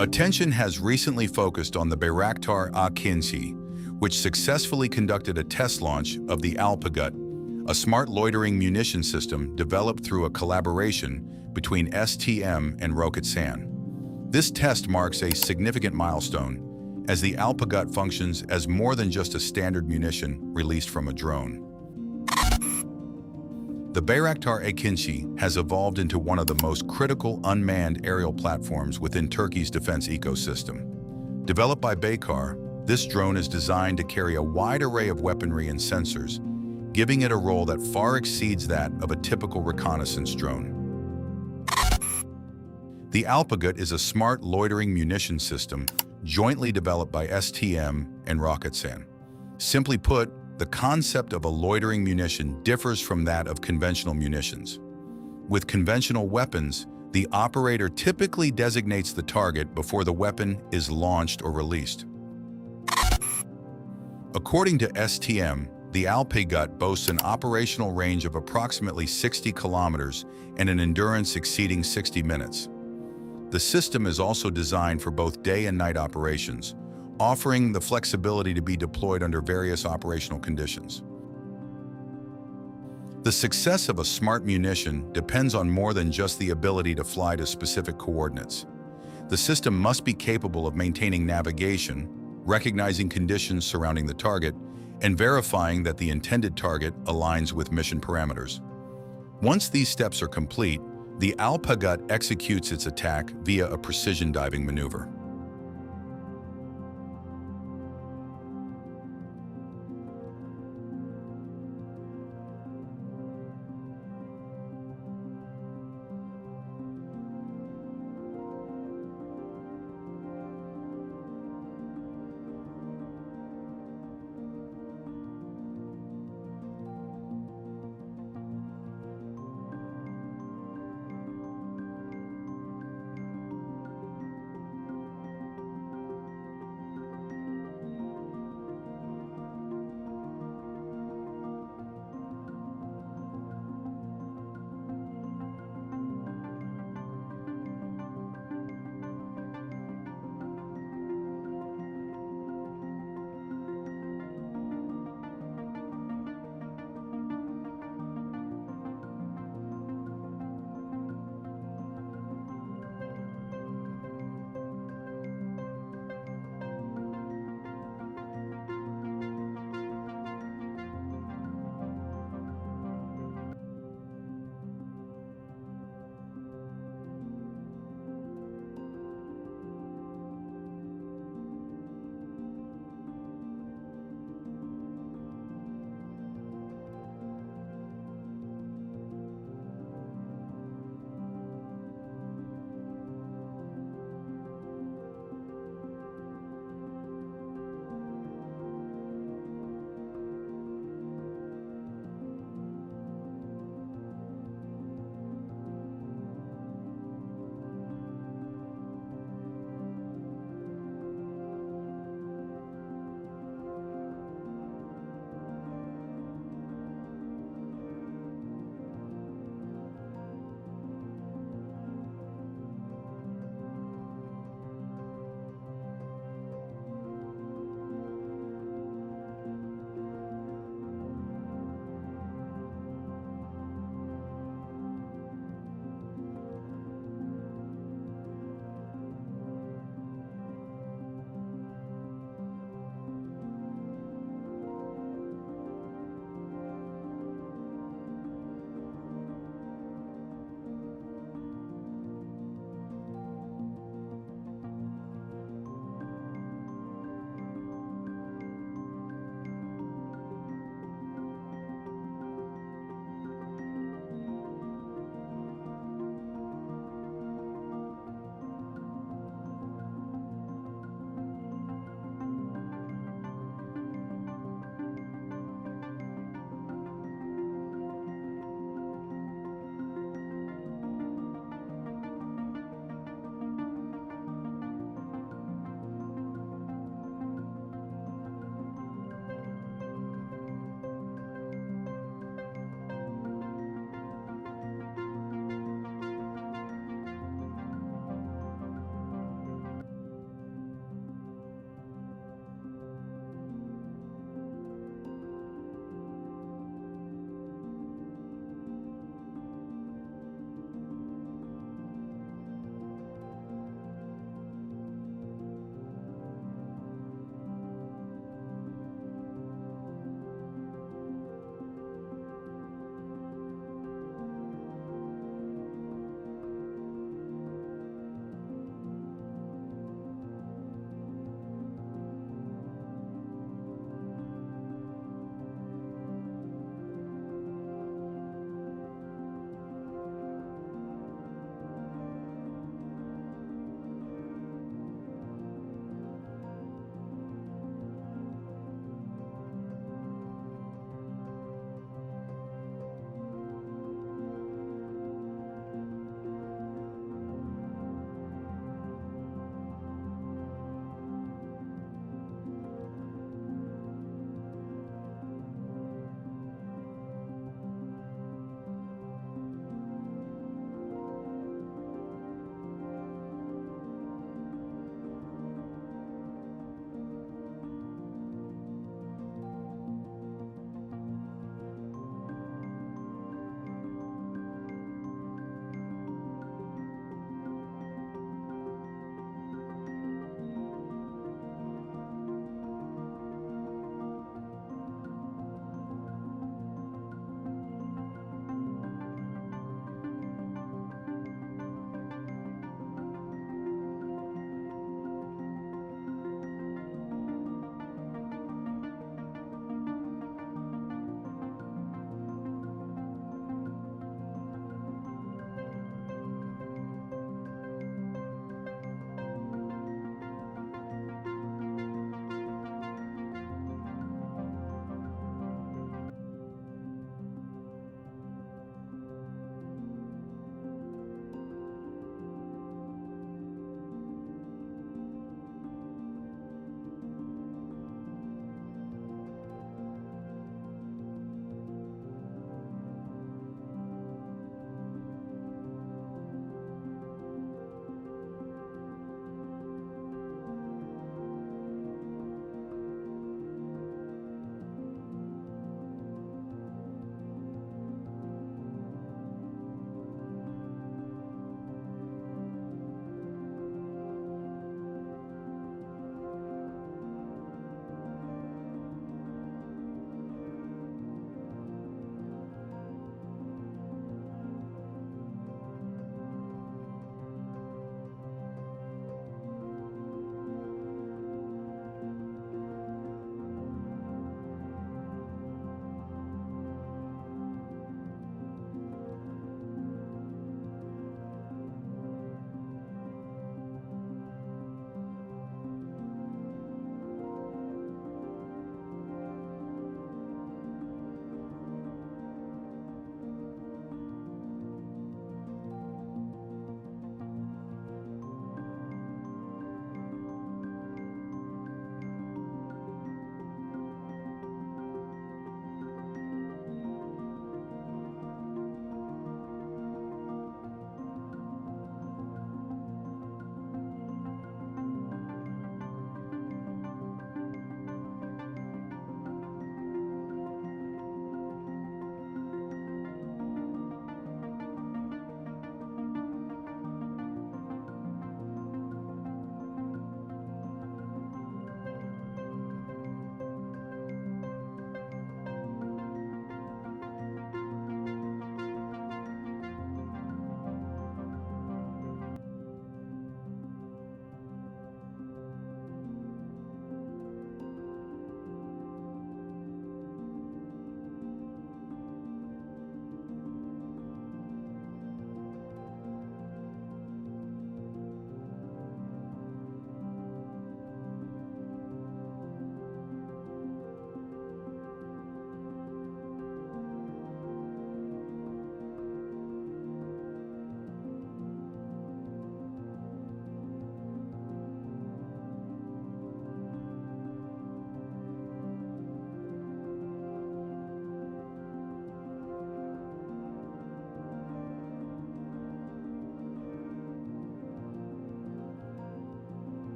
Attention has recently focused on the Bayraktar AKINCI, which successfully conducted a test launch of the ALPAGUT, a smart loitering munition system developed through a collaboration between STM and ROKETSAN. This test marks a significant milestone, as the ALPAGUT functions as more than just a standard munition released from a drone. The Bayraktar AKINCI has evolved into one of the most critical unmanned aerial platforms within Turkey's defense ecosystem. Developed by Baykar, this drone is designed to carry a wide array of weaponry and sensors, giving it a role that far exceeds that of a typical reconnaissance drone. The ALPAGUT is a smart loitering munition system jointly developed by STM and ROKETSAN. Simply put, the concept of a loitering munition differs from that of conventional munitions. With conventional weapons, the operator typically designates the target before the weapon is launched or released. According to STM, the ALPAGUT boasts an operational range of approximately 60 kilometers and an endurance exceeding 60 minutes. The system is also designed for both day and night operations, offering the flexibility to be deployed under various operational conditions. The success of a smart munition depends on more than just the ability to fly to specific coordinates. The system must be capable of maintaining navigation, recognizing conditions surrounding the target, and verifying that the intended target aligns with mission parameters. Once these steps are complete, the ALPAGUT executes its attack via a precision diving maneuver.